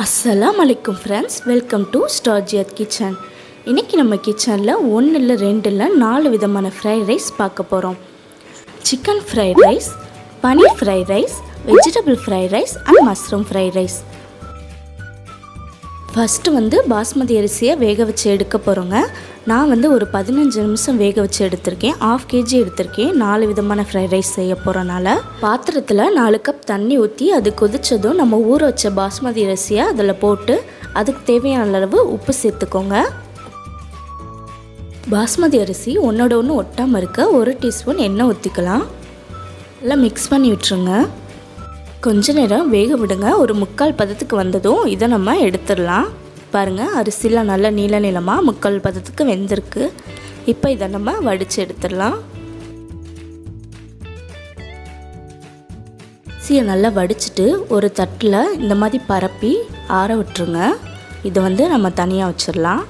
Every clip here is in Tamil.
அஸ்ஸலாமு அலைக்கும் ஃப்ரெண்ட்ஸ், வெல்கம் டு ஸ்டார்ஜியத் கிச்சன். இன்றைக்கி நம்ம கிச்சனில் 1 இல்லை 2 இல்லை 4 விதமான ஃப்ரைட் ரைஸ் பார்க்க போகிறோம். Chicken fried rice, paneer fried rice, vegetable fried rice and mushroom fried rice. First basmati அரிசியை வேக வச்சு எடுக்க போகிறோங்க. நான் ஒரு 15 நிமிஷம் வேக வச்சு எடுத்திருக்கேன். 1/2 kg எடுத்திருக்கேன். 4 விதமான ஃப்ரைட் ரைஸ் செய்ய போகிறனால பாத்திரத்தில் 4 கப் தண்ணி ஊற்றி அது கொதித்ததும் நம்ம ஊற வச்ச பாஸ்மதி அரிசியை அதில் போட்டு அதுக்கு தேவையான அளவு உப்பு சேர்த்துக்கோங்க. பாஸ்மதி அரிசி ஒன்றோட ஒன்று ஒட்டாமல் இருக்க 1 டீஸ்பூன் எண்ணெய் ஊற்றிக்கலாம். எல்லாம் மிக்ஸ் பண்ணி விட்டுருங்க. கொஞ்ச நேரம் வேக விடுங்க. ஒரு 3/4 பதத்துக்கு வந்ததும் இதை நம்ம எடுத்துடலாம். பாருங்கள், அரிசிலாம் நல்லா நீள நீளமாக 3/4 பதத்துக்கு வெந்திருக்கு. இப்போ இதை நம்ம வடித்து எடுத்துடலாம். அரிசியை நல்லா வடிச்சிட்டு ஒரு தட்டில் இந்த மாதிரி பரப்பி ஆற விட்டுருங்க. இதை நம்ம தனியாக வச்சிடலாம்.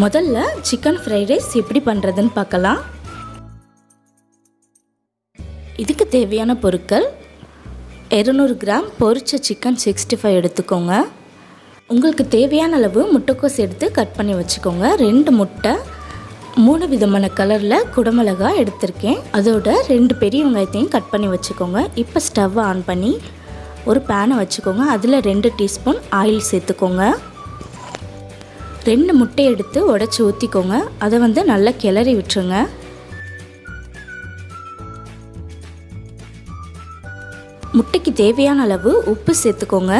முதல்ல சிக்கன் ஃப்ரைட் ரைஸ் எப்படி பண்ணுறதுன்னு பார்க்கலாம். இதுக்கு தேவையான பொருட்கள்: 200 கிராம் பொரிச்ச சிக்கன் 65 எடுத்துக்கோங்க. உங்களுக்கு தேவையான அளவு முட்டைக்கோஸ் எடுத்து கட் பண்ணி வச்சுக்கோங்க. 2 முட்டை, 3 விதமான கலரில் குடமிளகாய் எடுத்திருக்கேன். அதோட 2 பெரிய வெங்காயத்தையும் கட் பண்ணி வச்சுக்கோங்க. இப்போ ஸ்டவ் ஆன் பண்ணி ஒரு பேனை வச்சுக்கோங்க. அதில் 2 டீஸ்பூன் ஆயில் சேர்த்துக்கோங்க. 2 முட்டையை எடுத்து உடச்சி ஊற்றிக்கோங்க. அதை நல்லா கிளறி விட்டுருங்க. முட்டைக்கு தேவையான அளவு உப்பு சேர்த்துக்கோங்க.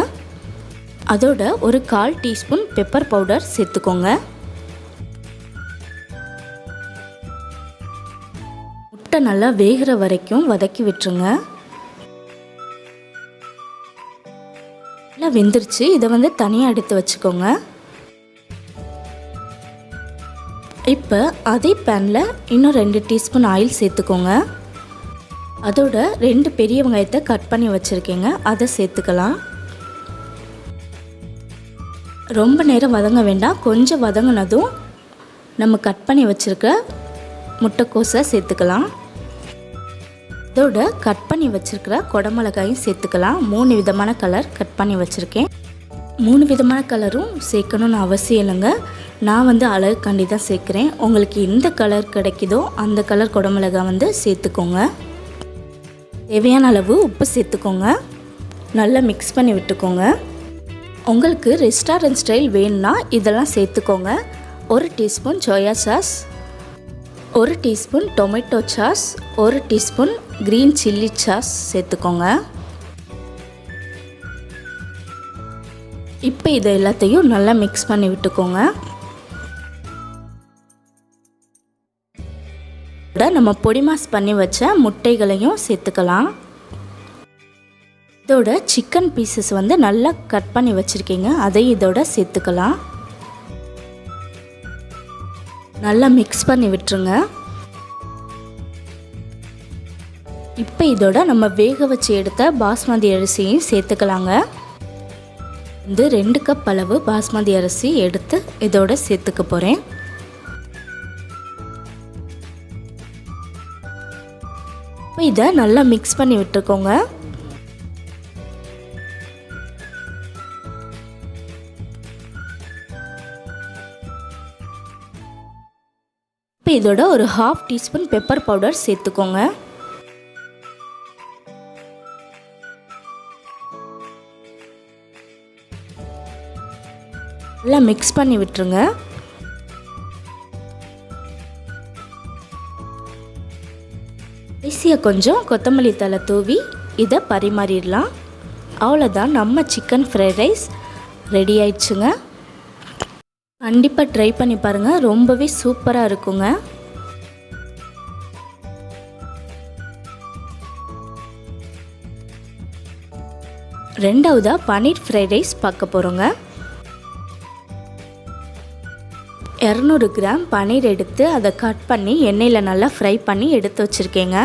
அதோட ஒரு 1/4 டீஸ்பூன் பெப்பர் பவுடர் சேர்த்துக்கோங்க. முட்டை நல்லா வேகிற வரைக்கும் வதக்கி விட்டுருங்க. நல்லா வெந்துருச்சு. இதை தனியாக எடுத்து வச்சுக்கோங்க. இப்போ அதே பேனில் இன்னும் 2 டீஸ்பூன் ஆயில் சேர்த்துக்கோங்க. அதோட 2 பெரிய வெங்காயத்தை கட் பண்ணி வச்சுருக்கேங்க. அதை சேர்த்துக்கலாம். ரொம்ப நேரம் வதங்க வேண்டாம். கொஞ்சம் வதங்கினதும் நம்ம கட் பண்ணி வச்சுருக்க முட்டைக்கோஸை சேர்த்துக்கலாம். அதோட கட் பண்ணி வச்சுருக்கிற குடமிளகாயும் சேர்த்துக்கலாம். 3 விதமான கலர் கட் பண்ணி வச்சுருக்கேன். 3 விதமான கலரும் சேர்க்கணும்னு அவசியம் இல்லைங்க. நான் அழகுக்காண்டி தான் சேர்க்குறேன். உங்களுக்கு எந்த கலர் கிடைக்குதோ அந்த கலர் குடமிளகாய் சேர்த்துக்கோங்க. தேவையான அளவு உப்பு சேர்த்துக்கோங்க. நல்லா மிக்ஸ் பண்ணி விட்டுக்கோங்க. உங்களுக்கு ரெஸ்டாரண்ட் ஸ்டைல் வேணும்னா இதெல்லாம் சேர்த்துக்கோங்க. 1 teaspoon soya sauce, 1 teaspoon tomato sauce, 1 teaspoon green chilli sauce சேர்த்துக்கோங்க. இப்போ இதை எல்லாத்தையும் நல்லா மிக்ஸ் பண்ணி விட்டுக்கோங்க. நம்ம பொடி மாஸ் பண்ணி வச்ச முட்டைகளையும் சேர்த்துக்கலாம். இதோட சிக்கன் பீசஸ் நல்லா கட் பண்ணி வச்சுருக்கீங்க. அதை இதோட சேர்த்துக்கலாம். நல்லா மிக்ஸ் பண்ணி விட்டுருங்க. இப்போ இதோட நம்ம வேக வச்சு எடுத்த பாஸ்மதி அரிசியையும் சேர்த்துக்கலாங்க. 2 கப் அளவு பாஸ்மதி அரிசி எடுத்து இதோட சேர்த்துக்க போகிறேன். இதை நல்லா மிக்ஸ் பண்ணி விட்டுக்கோங்க. இப்போ இதோட ஒரு 1/2 டீஸ்பூன் பெப்பர் பவுடர் சேர்த்துக்கோங்க. நல்லா மிக்ஸ் பண்ணி விட்டுருங்க. கடைசியாக கொஞ்சம் கொத்தமல்லி தழை தூவி இதை பரிமாறிடலாம். அவ்வளோதான், நம்ம சிக்கன் ஃப்ரைட் ரைஸ் ரெடி ஆயிடுச்சுங்க. கண்டிப்பாக ட்ரை பண்ணி பாருங்கள். ரொம்பவே சூப்பராக இருக்குங்க. ரெண்டாவதாக பன்னீர் ஃப்ரைட் ரைஸ் பார்க்க போகிறோங்க. 200 கிராம் பன்னீர் எடுத்து அதை கட் பண்ணி எண்ணெயில் நல்லா ஃப்ரை பண்ணி எடுத்து வச்சுருக்கேங்க.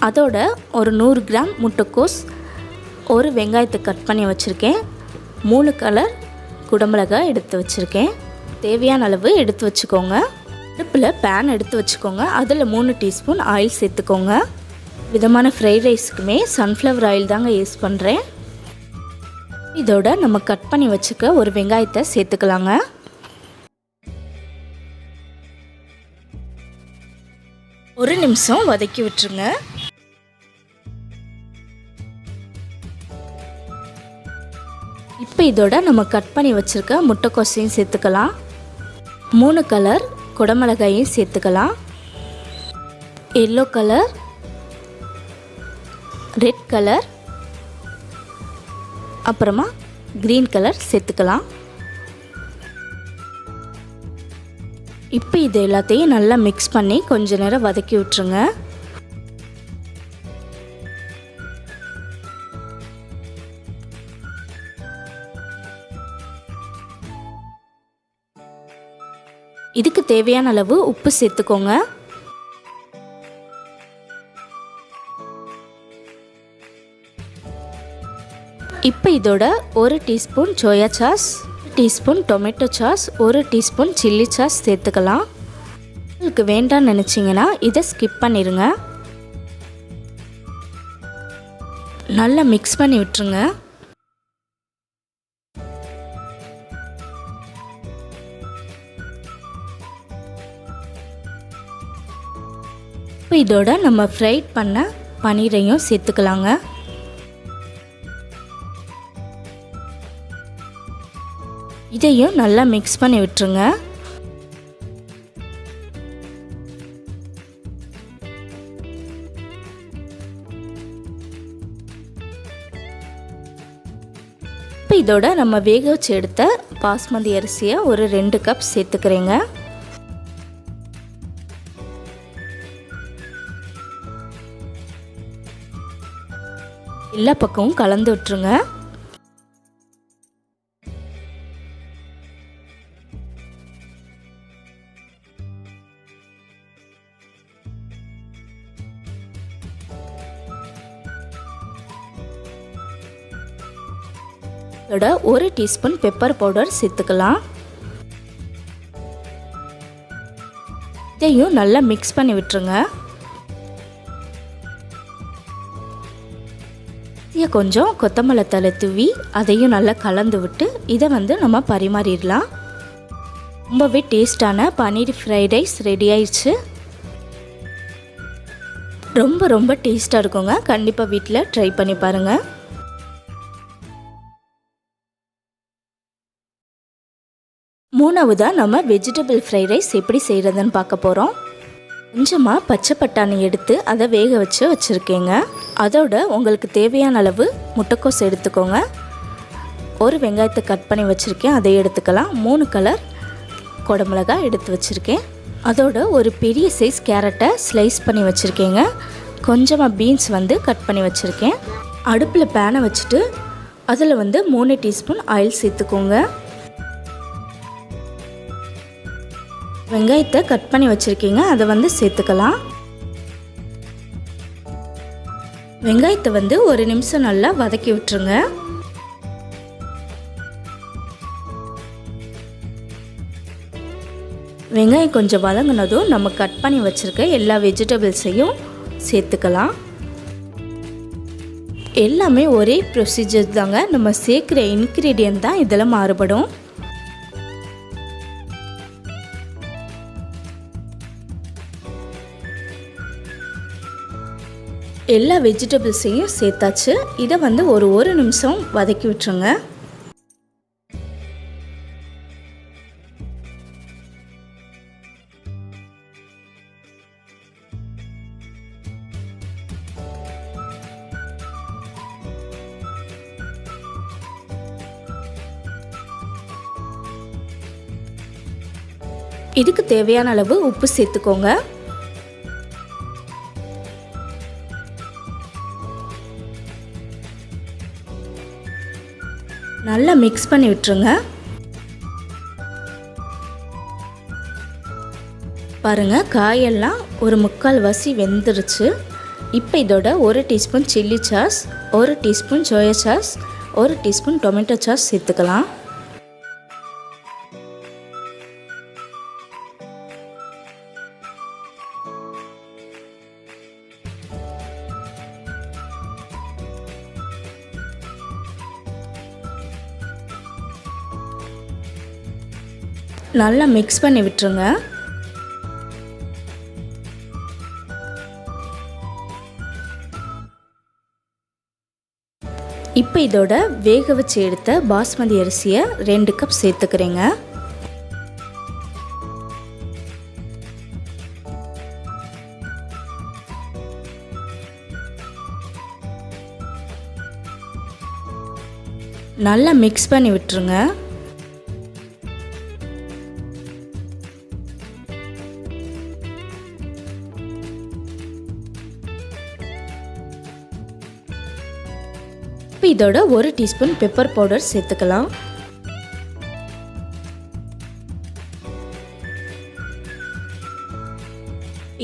அதோட ஒரு 100 கிராம் முட்டைக்கோஸ், 1 வெங்காயத்தை கட் பண்ணி வச்சுருக்கேன். 3 கலர் குடமிளகாய் எடுத்து வச்சுருக்கேன். தேவையான அளவு எடுத்து வச்சுக்கோங்க. அடுப்பில் பேன் எடுத்து வச்சுக்கோங்க. அதில் 3 டீஸ்பூன் ஆயில் சேர்த்துக்கோங்க. விதமான ஃப்ரைட் ரைஸுக்குமே சன்ஃப்ளவர் ஆயில் தாங்க யூஸ் பண்ணுறேன். இதோட நம்ம கட் பண்ணி வச்சுக்க ஒரு வெங்காயத்தை சேர்த்துக்கலாங்க. ஒரு நிமிஷம் வதக்கி விட்டுருங்க. இப்போ இதோட நம்ம கட் பண்ணி வச்சுருக்க முட்டைக்கோசையும் சேர்த்துக்கலாம். 3 கலர் குடமிளகாயும் சேர்த்துக்கலாம். எல்லோ கலர், ரெட் கலர், அப்புறமா க்ரீன் கலர் சேர்த்துக்கலாம். இப்போ இது எல்லாத்தையும் நல்லா மிக்ஸ் பண்ணி கொஞ்ச நேரம் வதக்கி விட்டுருங்க. இதுக்கு தேவையான அளவு உப்பு சேர்த்துக்கோங்க. இப்போ இதோட 1 teaspoon soya sauce, 1 teaspoon tomato sauce, 1 teaspoon chilli sauce சேர்த்துக்கலாம். உங்களுக்கு வேண்டாம்னு நினச்சிங்கன்னா இதை ஸ்கிப் பண்ணிடுங்க. நல்லா மிக்ஸ் பண்ணி விட்டுருங்க. இப்போ இதோட நம்ம ஃப்ரைட் பண்ண பன்னீரையும் சேர்த்துக்கலாங்க. இதையும் நல்லா மிக்ஸ் பண்ணி விட்டுருங்க. இப்போ இதோட நம்ம வேக வச்சு எடுத்த பாஸ்மதி அரிசியை ஒரு 2 கப் சேர்த்துக்கிறேங்க. எல்லா பக்கமும் கலந்து விட்டுருங்க. இதோட 1 டீஸ்பூன் பெப்பர் பவுடர் சேர்த்துக்கலாம். இதையும் நல்லா மிக்ஸ் பண்ணி விட்டுருங்க. இதை கொஞ்சம் கொத்தமல்லி தழை தூவி அதையும் நல்லா கலந்து விட்டு இதை நம்ம பரிமாறிடலாம். ரொம்பவே டேஸ்டான பன்னீர் ஃப்ரைட் ரைஸ் ரெடி ஆயிடுச்சு. ரொம்ப டேஸ்ட்டாக இருக்குங்க. கண்டிப்பாக வீட்டில் ட்ரை பண்ணி பாருங்கள். மூணாவதாக நம்ம வெஜிடபிள் ஃப்ரைட் ரைஸ் எப்படி செய்கிறதுன்னு பார்க்க போகிறோம். கொஞ்சமாக பச்சை பட்டாணி எடுத்து அதை வேக வச்சுருக்கேங்க. அதோட உங்களுக்கு தேவையான அளவு முட்டைக்கோஸ் எடுத்துக்கோங்க. ஒரு வெங்காயத்தை கட் பண்ணி வச்சுருக்கேன், அதை எடுத்துக்கலாம். 3 கலர் குடமிளகாய் எடுத்து வச்சுருக்கேன். அதோட ஒரு பெரிய சைஸ் கேரட்டை ஸ்லைஸ் பண்ணி வச்சுருக்கேங்க. கொஞ்சமாக பீன்ஸ் கட் பண்ணி வச்சுருக்கேன். அடுப்பில் பேனை வச்சுட்டு அதில் 3 டீஸ்பூன் ஆயில் சேர்த்துக்கோங்க. வெங்காயத்தை கட் பண்ணி வச்சுருக்கீங்க, அதை சேர்த்துக்கலாம். வெங்காயத்தை ஒரு நிமிஷம் நல்லா வதக்கி விட்டுருங்க. வெங்காயம் கொஞ்சம் வதங்கினதும் நம்ம கட் பண்ணி வச்சுருக்க எல்லா வெஜிடபிள்ஸையும் சேர்த்துக்கலாம். எல்லாமே ஒரே ப்ரொசீஜர் தாங்க. நம்ம சேர்க்குற இன்க்ரீடியன்ட் தான் இதில் மாறுபடும். எல்லா வெஜிடபிள்ஸையும் சேர்த்தாச்சு. இதை ஒரு நிமிஷம் வதக்கி விட்டுருங்க. இதுக்கு தேவையான அளவு உப்பு சேர்த்துக்கோங்க. நல்லா மிக்ஸ் பண்ணி விட்டுருங்க. பாருங்கள், காயெல்லாம் ஒரு 3/4 வெந்துருச்சு. இப்போ இதோட 1 teaspoon chilli sauce, 1 teaspoon soya sauce, 1 teaspoon tomato sauce சேர்த்துக்கலாம். நல்லா மிக்ஸ் பண்ணி விட்டுருங்க. இப்போ இதோட வேக வச்சு எடுத்த பாஸ்மதி அரிசியை 2 கப் சேர்த்துக்கிறேங்க. நல்லா மிக்ஸ் பண்ணி விட்டுருங்க. இப்போ இதோட 1 டீஸ்பூன் பெப்பர் பவுடர் சேர்த்துக்கலாம்.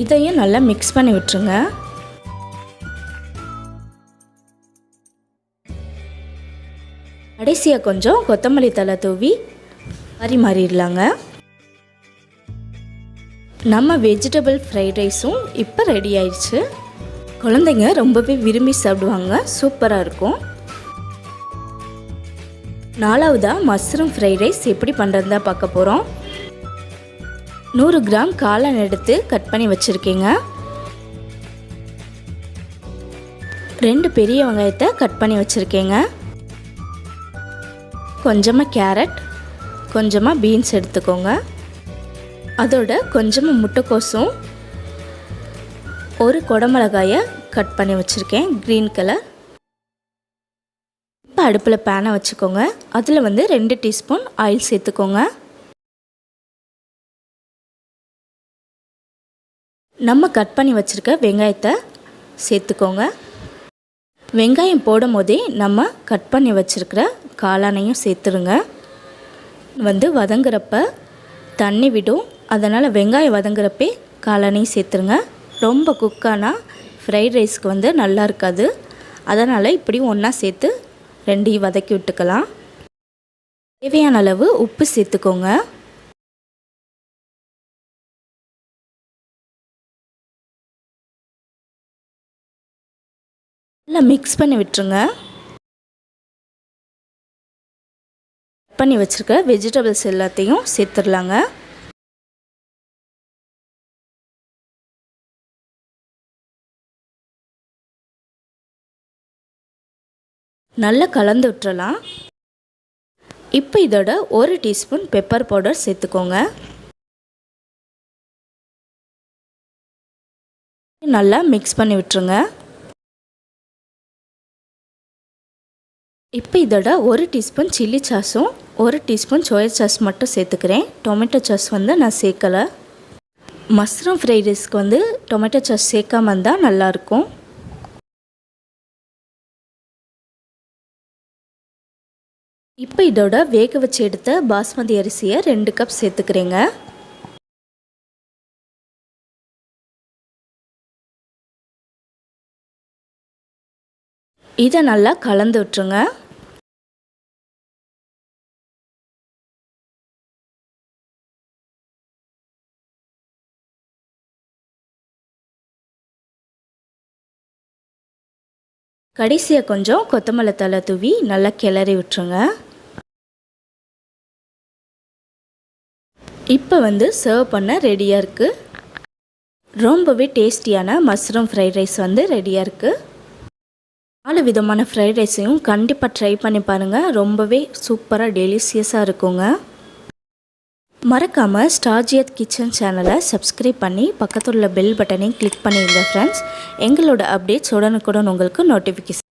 இதையும் நல்லா மிக்ஸ் பண்ணி விட்டுருங்க. கடைசியாக கொஞ்சம் கொத்தமல்லி தழை தூவி பரிமாறிடலாங்க. நம்ம வெஜிடபிள் ஃப்ரைட் ரைஸும் இப்போ ரெடி ஆயிடுச்சு. குழந்தைங்க ரொம்பவே விரும்பி சாப்பிடுவாங்க. சூப்பராக இருக்கும். 4வதாக மஷ்ரூம் ஃப்ரைட் ரைஸ் எப்படி பண்ணுறதுன்னு தான் பார்க்க போகிறோம். 100 கிராம் காளான் எடுத்து கட் பண்ணி வச்சுருக்கேங்க. 2 பெரிய வெங்காயத்தை கட் பண்ணி வச்சுருக்கேங்க. கொஞ்சமாக கேரட், கொஞ்சமாக பீன்ஸ் எடுத்துக்கோங்க. அதோட கொஞ்சமாக முட்டைக்கோசும், 1 குடமிளகாயை கட் பண்ணி வச்சுருக்கேன் க்ரீன் கலர். இப்போ அடுப்பில் பேனை வச்சுக்கோங்க. அதில் 2 டீஸ்பூன் ஆயில் சேர்த்துக்கோங்க. நம்ம கட் பண்ணி வச்சுருக்க வெங்காயத்தை சேர்த்துக்கோங்க. வெங்காயம் போடும் போதே நம்ம கட் பண்ணி வச்சுருக்கிற காளானையும் சேர்த்துருங்க. வதங்குறப்ப தண்ணி விடும். அதனால் வெங்காயம் வதங்குறப்பே காளானையும் சேர்த்துருங்க. ரொம்ப குக்கானா ஃப்ரைட் ரைஸ்க்கு நல்லா இருக்காது. அதனால் இப்படி ஒன்றா சேர்த்து 2ஐயும் வதக்கி விட்டுக்கலாம். தேவையான அளவு உப்பு சேர்த்துக்கோங்க. நல்லா மிக்ஸ் பண்ணி விட்டுருங்க. பண்ணி வச்சுருக்க வெஜிடபிள்ஸ் எல்லாத்தையும் சேர்த்துடலாங்க. நல்லா கலந்து விட்டுறலாம். இப்போ இதோட 1 டீஸ்பூன் பெப்பர் பவுடர் சேர்த்துக்கோங்க. நல்லா மிக்ஸ் பண்ணி விட்டுருங்க. இப்போ இதோட 1 டீஸ்பூன் சில்லி சாஸும் 1 டீஸ்பூன் சோயா சாஸ் மட்டும் சேர்த்துக்கிறேன். டொமேட்டோ சாஸ் நான் சேர்க்கலை. மஷ்ரூம் ஃப்ரைட் ரைஸ்க்கு டொமேட்டோ சாஸ் சேர்க்காம இருந்தால் நல்லாயிருக்கும். இப்போ இதோட வேக வச்சு எடுத்த பாஸ்மதி அரிசியை 2 கப் சேர்த்துக்கிறேங்க. இதை நல்லா கலந்து விட்டுருங்க. கடைசியாக கொஞ்சம் கொத்தமல்லி தழை தூவி நல்லா கிளறி விட்டுருங்க. இப்போ சர்வ் பண்ண ரெடியாக இருக்குது. ரொம்பவே டேஸ்டியான மஷ்ரூம் ஃப்ரைட் ரைஸ் ரெடியாக இருக்குது. 4 விதமான ஃப்ரைட் ரைஸையும் கண்டிப்பாக ட்ரை பண்ணி பாருங்கள். ரொம்பவே சூப்பராக டெலிஷியஸாக இருக்குங்க. மறக்காமல் ஸ்டார்ஜியத் கிச்சன் சேனலை சப்ஸ்கிரைப் பண்ணி பக்கத்தில் உள்ள பெல் பட்டனையும் கிளிக் பண்ணிடுங்க ஃப்ரெண்ட்ஸ். எங்களோட அப்டேட்ஸ் உடனுக்குடன் உங்களுக்கு நோட்டிஃபிகேஷன்